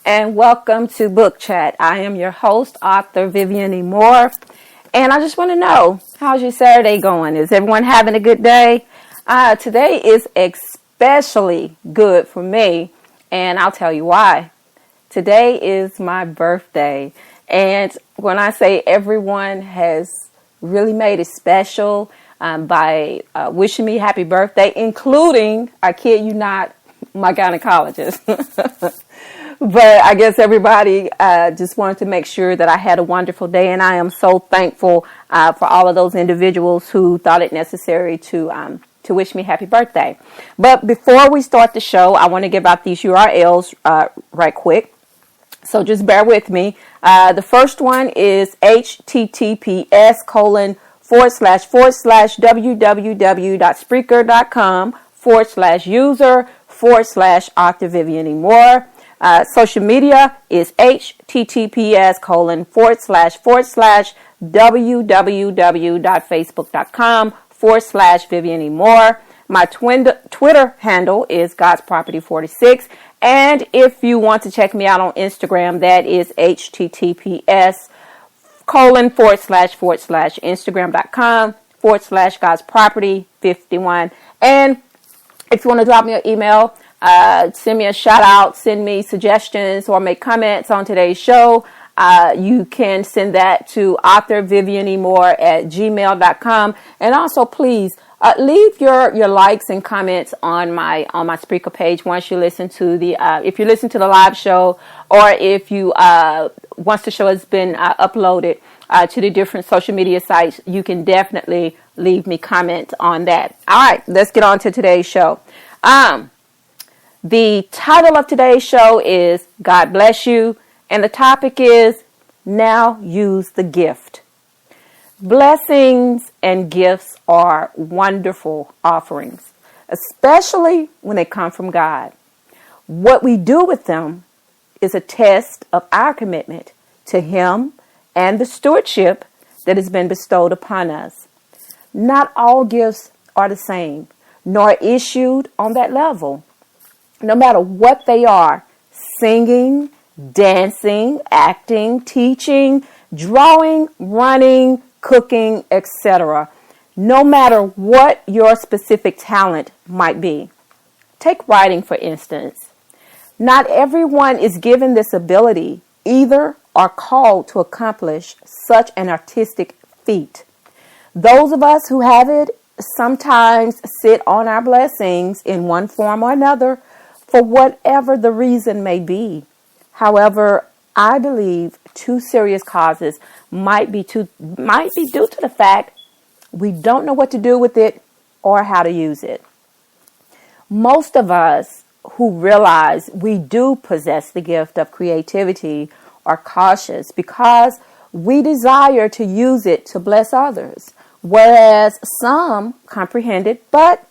and welcome to Book Chat. I am your host, author Vivian E. Moore, and I just want to know, how's your Saturday going? Is everyone having a good day? Today is especially good for me, and I'll tell you why. Today is my birthday, and when I say everyone has really made it special by wishing me happy birthday, including, I kid you not, my gynecologist. But I guess everybody just wanted to make sure that I had a wonderful day, and I am so thankful for all of those individuals who thought it necessary to wish me happy birthday. But before we start the show, I want to give out these URLs right quick. So just bear with me. The first one is https://www.spreaker.com/user/Author Vivian E. Moore. Social media is https://www.facebook.com/Vivian E. Moore. My Twitter handle is God's Property 46. And if you want to check me out on Instagram, that is https://Instagram.com/God's Property 51. And if you want to drop me an email, send me a shout out, send me suggestions, or make comments on today's show, you can send that to authorvivianemore@gmail.com. And also, please leave your likes and comments on my Spreaker page once you listen to if you listen to the live show, or if you once the show has been uploaded to the different social media sites, you can definitely leave me comment on that. All right, let's get on to today's show. The title of today's show is God Bless You, and the topic is Now Use the Gift. Blessings and gifts are wonderful offerings, especially when they come from God. What we do with them is a test of our commitment to Him and the stewardship that has been bestowed upon us. Not all gifts are the same, nor issued on that level. No matter what they are, singing, dancing, acting, teaching, drawing, running, cooking, etc. No matter what your specific talent might be. Take writing, for instance. Not everyone is given this ability, either are called to accomplish such an artistic feat. Those of us who have it sometimes sit on our blessings in one form or another for whatever the reason may be. However, I believe two serious causes might be due to the fact we don't know what to do with it or how to use it. Most of us who realize we do possess the gift of creativity are cautious because we desire to use it to bless others, whereas some comprehend it but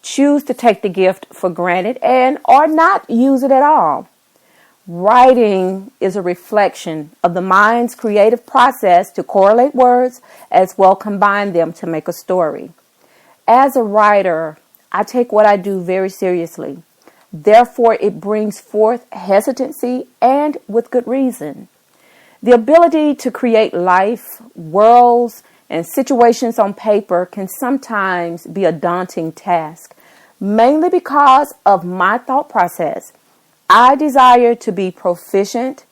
choose to take the gift for granted and or not use it at all. Writing is a reflection of the mind's creative process to correlate words as well combine them to make a story. As a writer, I take what I do very seriously. Therefore, it brings forth hesitancy, and with good reason. The ability to create life, worlds, and situations on paper can sometimes be a daunting task, mainly because of my thought process. I desire to be proficient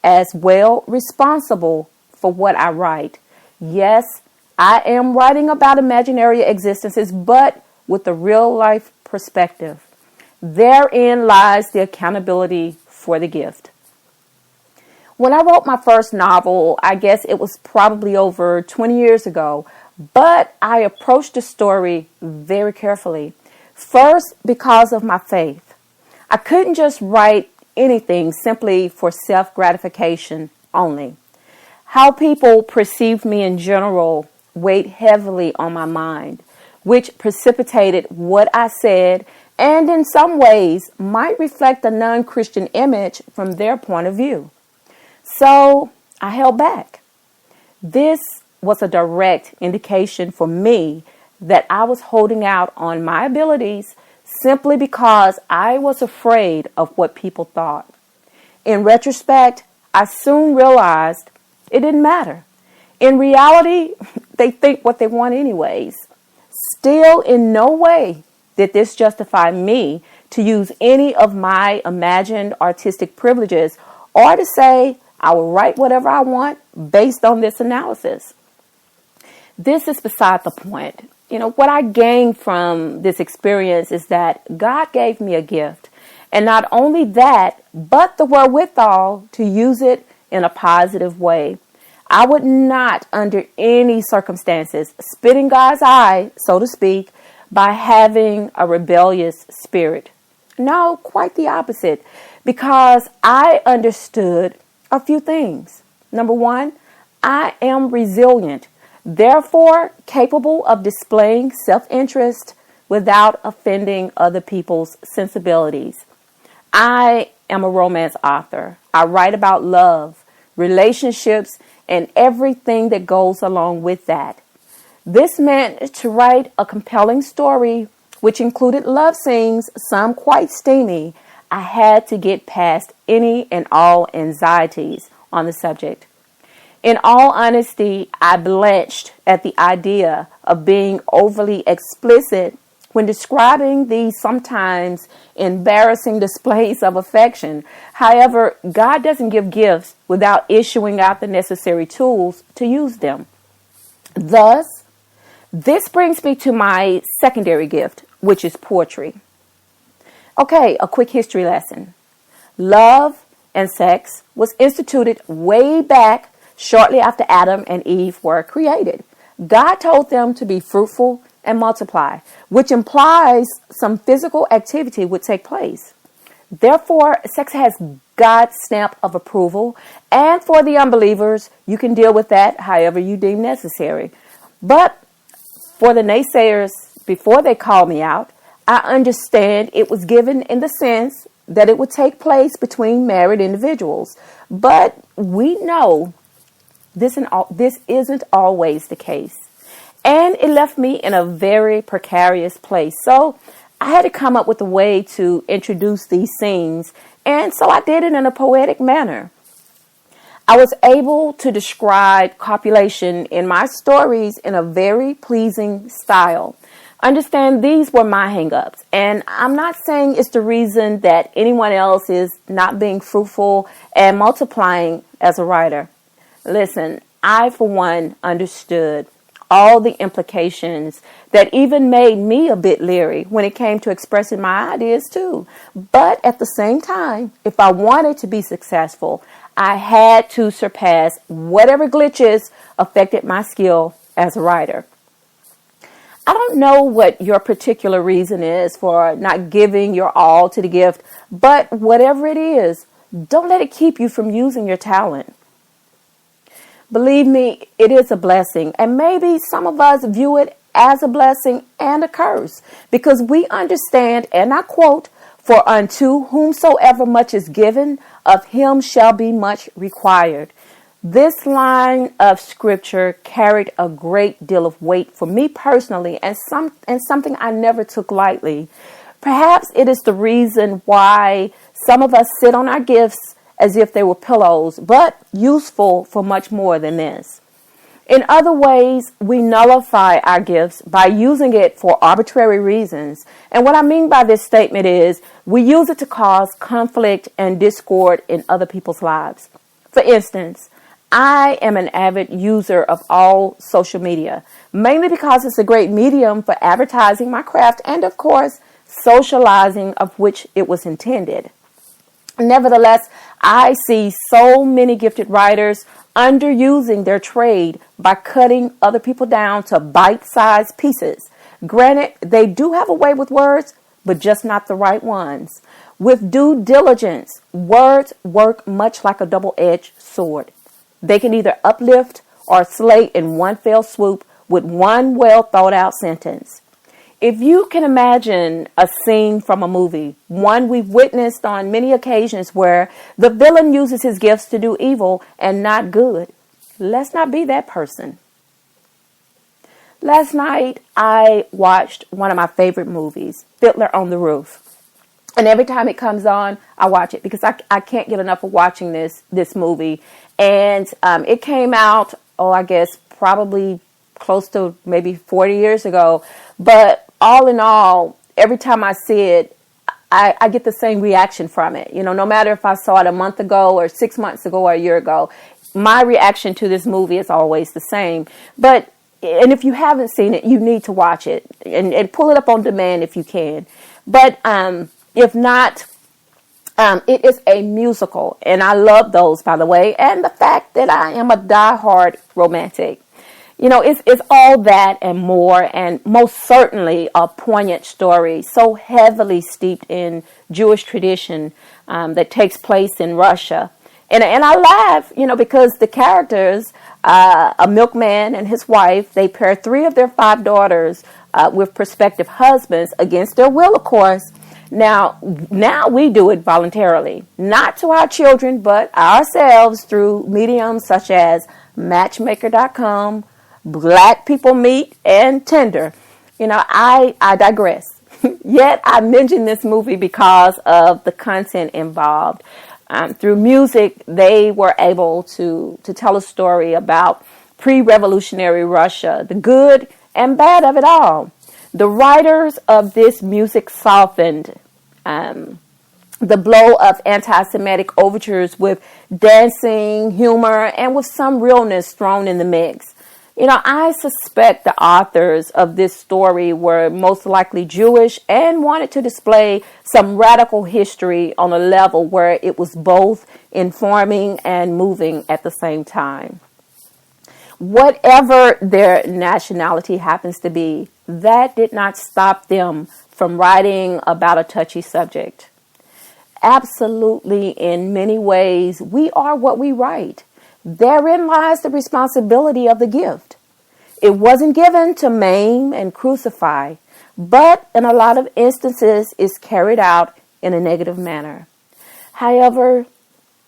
as well responsible for what I write. Yes, I am writing about imaginary existences, but with a real life perspective. Therein lies the accountability for the gift. When I wrote my first novel, I guess it was probably over 20 years ago, but I approached the story very carefully. First, because of my faith. I couldn't just write anything simply for self-gratification only. How people perceived me in general weighed heavily on my mind, which precipitated what I said and in some ways might reflect a non-Christian image from their point of view. So I held back. This was a direct indication for me that I was holding out on my abilities simply because I was afraid of what people thought. in retrospect, I soon realized it didn't matter. In reality, they think what they want anyways. Still, in no way did this justify me to use any of my imagined artistic privileges or to say I will write whatever I want based on this analysis. This is beside the point. What I gained from this experience is that God gave me a gift. And not only that, but the wherewithal to use it in a positive way. I would not, under any circumstances, spit in God's eye, so to speak, by having a rebellious spirit. No, quite the opposite, because I understood a few things. Number one, I am resilient, therefore capable of displaying self-interest without offending other people's sensibilities. I am a romance author. I write about love, relationships, and everything that goes along with that. This meant to write a compelling story, which included love scenes, some quite steamy. I had to get past any and all anxieties on the subject. In all honesty, I blanched at the idea of being overly explicit when describing these sometimes embarrassing displays of affection. However, God doesn't give gifts without issuing out the necessary tools to use them. Thus, this brings me to my secondary gift, which is poetry. Okay, a quick history lesson. Love and sex was instituted way back shortly after Adam and Eve were created. God told them to be fruitful and multiply, which implies some physical activity would take place. Therefore, sex has God's stamp of approval, and for the unbelievers, you can deal with that however you deem necessary. But for the naysayers, before they call me out, I understand it was given in the sense that it would take place between married individuals. But we know this isn't always the case. And it left me in a very precarious place. So I had to come up with a way to introduce these scenes. And so I did it in a poetic manner. I was able to describe copulation in my stories in a very pleasing style. Understand, these were my hang-ups. And I'm not saying it's the reason that anyone else is not being fruitful and multiplying as a writer. Listen, I, for one, understood all the implications that even made me a bit leery when it came to expressing my ideas too. But at the same time, if I wanted to be successful, I had to surpass whatever glitches affected my skill as a writer. I don't know what your particular reason is for not giving your all to the gift, but whatever it is, don't let it keep you from using your talent. Believe me, it is a blessing, and maybe some of us view it as a blessing and a curse because we understand, and I quote, "For unto whomsoever much is given, of him shall be much required." This line of scripture carried a great deal of weight for me personally, and something I never took lightly. Perhaps it is the reason why some of us sit on our gifts as if they were pillows, but useful for much more than this. In other ways, we nullify our gifts by using it for arbitrary reasons. And what I mean by this statement is we use it to cause conflict and discord in other people's lives. For instance, I am an avid user of all social media, mainly because it's a great medium for advertising my craft and, of course, socializing, of which it was intended. Nevertheless, I see so many gifted writers underusing their trade by cutting other people down to bite-sized pieces. Granted, they do have a way with words, but just not the right ones. With due diligence, words work much like a double-edged sword. They can either uplift or slay in one fell swoop with one well-thought-out sentence. If you can imagine a scene from a movie, one we've witnessed on many occasions where the villain uses his gifts to do evil and not good, let's not be that person. Last night, I watched one of my favorite movies, Fiddler on the Roof. And every time it comes on, I watch it because I can't get enough of watching this movie. And it came out, I guess probably close to maybe 40 years ago. But all in all, every time I see it, I get the same reaction from it. No matter if I saw it a month ago or 6 months ago or a year ago, my reaction to this movie is always the same. And if you haven't seen it, you need to watch it and pull it up on demand if you can. But if not, it is a musical, and I love those, by the way. And the fact that I am a diehard romantic, it's all that and more, and most certainly a poignant story, so heavily steeped in Jewish tradition that takes place in Russia. And I laugh, because the characters, a milkman and his wife, they pair 3 of their 5 daughters with prospective husbands against their will, of course. Now we do it voluntarily, not to our children, but ourselves through mediums such as Matchmaker.com, Black People Meet, and Tinder. I digress. Yet I mentioned this movie because of the content involved. Through music, they were able to tell a story about pre-revolutionary Russia, the good and bad of it all. The writers of this music softened the blow of anti-Semitic overtures with dancing, humor, and with some realness thrown in the mix. I suspect the authors of this story were most likely Jewish and wanted to display some radical history on a level where it was both informing and moving at the same time. Whatever their nationality happens to be, that did not stop them from writing about a touchy subject. Absolutely, in many ways, we are what we write. Therein lies the responsibility of the gift. It wasn't given to maim and crucify, but in a lot of instances is carried out in a negative manner. However,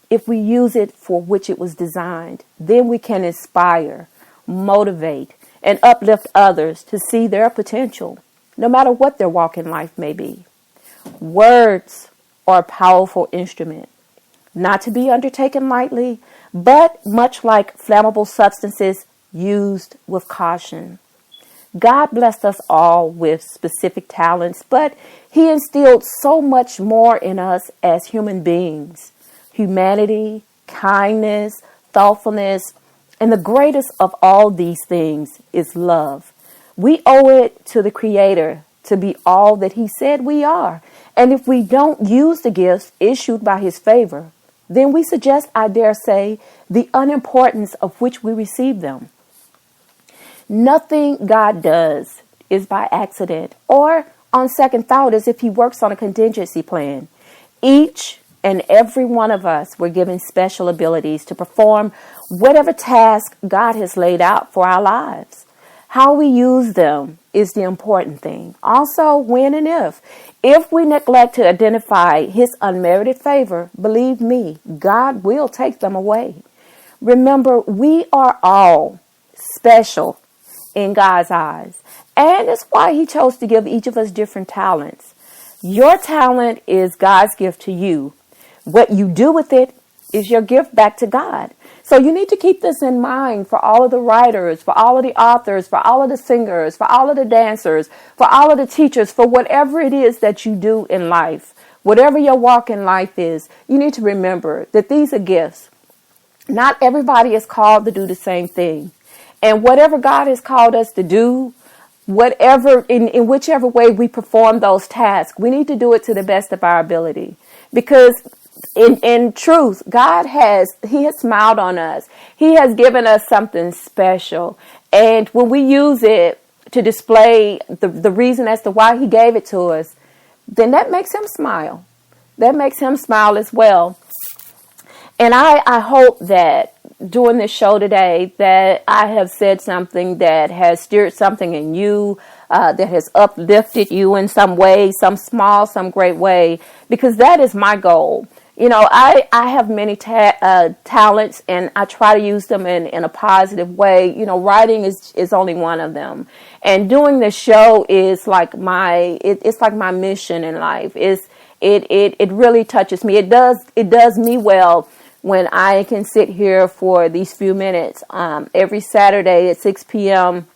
if we use it for which it was designed, then we can inspire, motivate, and uplift others to see their potential, no matter what their walk in life may be. Words are a powerful instrument, not to be undertaken lightly, but much like flammable substances, used with caution. God blessed us all with specific talents, but He instilled so much more in us as human beings. Humanity, kindness, thoughtfulness, and the greatest of all these things is love. We owe it to the Creator to be all that He said we are. And if we don't use the gifts issued by His favor, then we suggest, I dare say, the unimportance of which we receive them. Nothing God does is by accident or on second thought as if He works on a contingency plan. Each and every one of us were given special abilities to perform whatever task God has laid out for our lives. How we use them is the important thing. Also, when and if. If we neglect to identify His unmerited favor, believe me, God will take them away. Remember, we are all special in God's eyes. And that's why He chose to give each of us different talents. Your talent is God's gift to you. What you do with it is your gift back to God. So you need to keep this in mind for all of the writers, for all of the authors, for all of the singers, for all of the dancers, for all of the teachers, for whatever it is that you do in life. Whatever your walk in life is, you need to remember that these are gifts. Not everybody is called to do the same thing. And whatever God has called us to do, whatever in whichever way we perform those tasks, we need to do it to the best of our ability. Because in truth, He has smiled on us. He has given us something special. And when we use it to display the reason as to why He gave it to us, then that makes Him smile. That makes Him smile as well. And I hope that during this show today that I have said something that has stirred something in you, that has uplifted you in some way, some small, some great way, because that is my goal. I have many talents, and I try to use them in a positive way. Writing is only one of them. And doing this show is like it's like my mission in life. it really touches me. It does me well when I can sit here for these few minutes every Saturday at 6 p.m.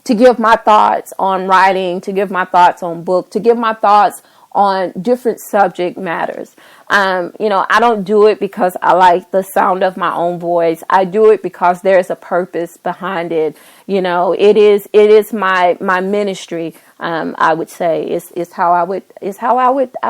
to give my thoughts on writing, to give my thoughts on book, to give my thoughts on different subject matters. I don't do it because I like the sound of my own voice. I do it because there's a purpose behind it. It is my ministry. I would say is how I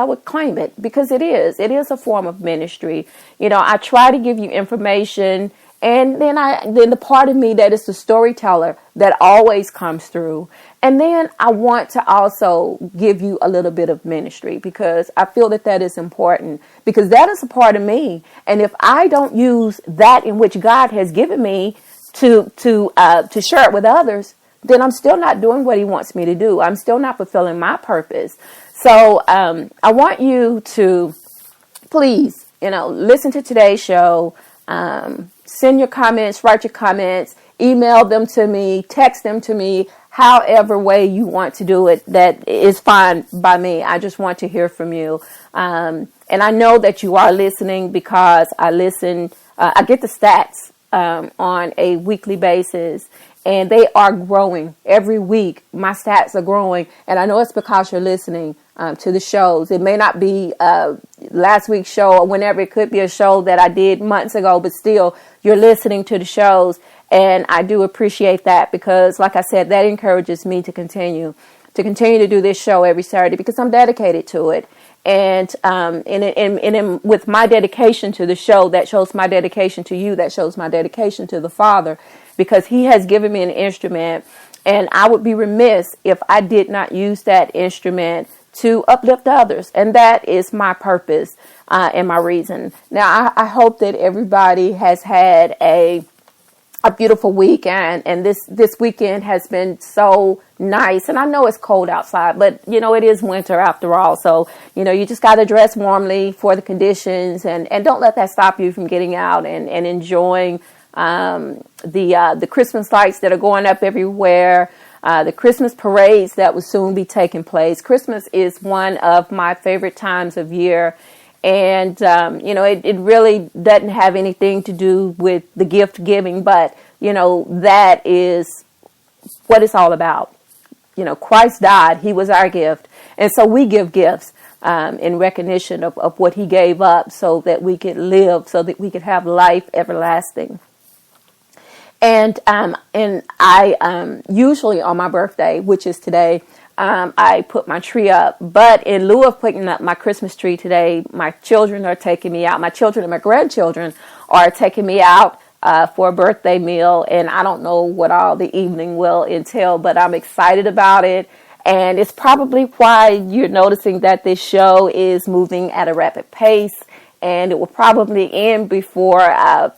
would claim it, because it is a form of ministry. I try to give you information, and then the part of me that is the storyteller that always comes through. And then I want to also give you a little bit of ministry, because I feel that is important, because that is a part of me. And if I don't use that in which God has given me to share it with others, then I'm still not doing what he wants me to do. I'm still not fulfilling my purpose. So I want you to please, listen to today's show. Send your comments, write your comments, email them to me, text them to me, however way you want to do it. That is fine by me. I just want to hear from you. And I know that you are listening, because I listen. I get the stats on a weekly basis, and they are growing every week. My stats are growing, and I know it's because you're listening to the shows. It may not be last week's show or whenever. It could be a show that I did months ago, but still you're listening to the shows. And I do appreciate that, because like I said, that encourages me to continue to do this show every Saturday, because I'm dedicated to it. And with my dedication to the show, that shows my dedication to you, that shows my dedication to the Father, because he has given me an instrument, and I would be remiss if I did not use that instrument to uplift others. And that is my purpose and my reason. Now, I hope that everybody has had a beautiful weekend, and this weekend has been so nice. And I know it's cold outside, but it is winter after all. So you just got to dress warmly for the conditions, and don't let that stop you from getting out and enjoying the Christmas lights that are going up everywhere, the Christmas parades that will soon be taking place. Christmas is one of my favorite times of year. And, it really doesn't have anything to do with the gift giving, but, that is what it's all about. Christ died. He was our gift. And so we give gifts in recognition of what he gave up, so that we could live, so that we could have life everlasting. And I usually on my birthday, which is today, I put my tree up, but in lieu of putting up my Christmas tree today, my children are taking me out. My children and my grandchildren are taking me out for a birthday meal, and I don't know what all the evening will entail, but I'm excited about it. And it's probably why you're noticing that this show is moving at a rapid pace, and it will probably end before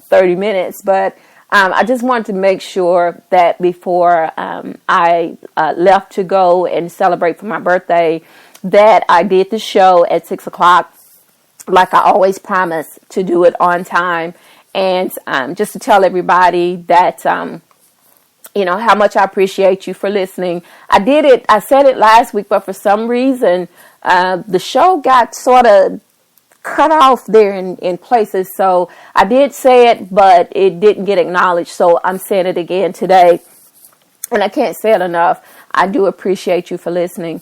30 minutes, but I just wanted to make sure that before I left to go and celebrate for my birthday, that I did the show at 6 o'clock, like I always promise to do it on time. And just to tell everybody that, how much I appreciate you for listening. I said it last week, but for some reason, the show got sort of cut off there in places. So I did say it, but it didn't get acknowledged. So I'm saying it again today. And I can't say it enough. I do appreciate you for listening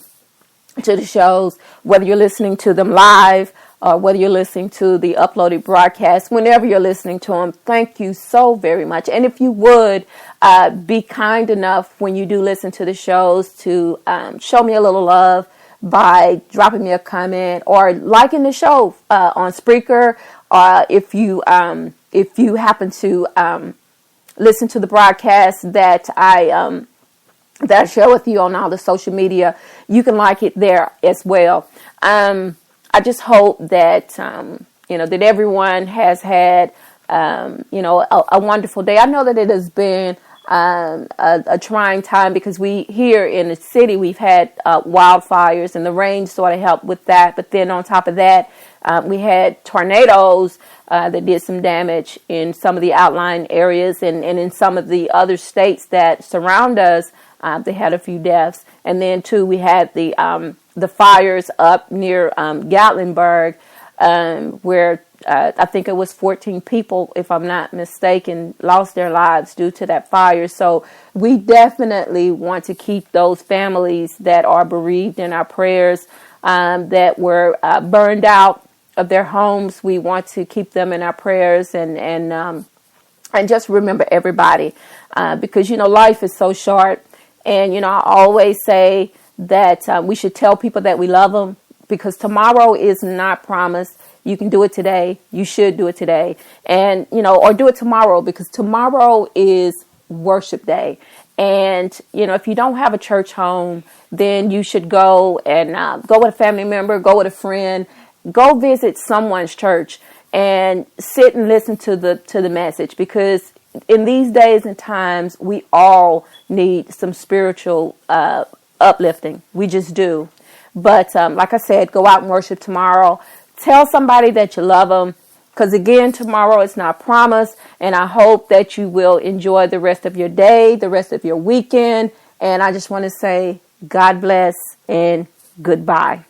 to the shows, whether you're listening to them live or whether you're listening to the uploaded broadcast, whenever you're listening to them. Thank you so very much. And if you would be kind enough when you do listen to the shows to show me a little love by dropping me a comment or liking the show on Spreaker, or if you happen to listen to the broadcast that I share with you on all the social media, you can like it there as well. I just hope that that everyone has had a wonderful day. I know that it has been a trying time, because we here in the city, we've had wildfires, and the rain sort of helped with that. But then on top of that, we had tornadoes that did some damage in some of the outlying areas, and in some of the other states that surround us. They had a few deaths. And then too, we had the the fires up near Gatlinburg, where I think it was 14 people, if I'm not mistaken, lost their lives due to that fire. So we definitely want to keep those families that are bereaved in our prayers, that were burned out of their homes. We want to keep them in our prayers, and just remember everybody, because, life is so short. And, I always say that we should tell people that we love them, because tomorrow is not promised. You can do it today. You should do it today. And, or do it tomorrow, because tomorrow is worship day. And, if you don't have a church home, then you should go and go with a family member, go with a friend, go visit someone's church and sit and listen to the message, because in these days and times, we all need some spiritual uplifting. We just do. But like I said, go out and worship tomorrow. Tell somebody that you love them, because again, tomorrow is not promised. And I hope that you will enjoy the rest of your day, the rest of your weekend. And I just want to say God bless and goodbye.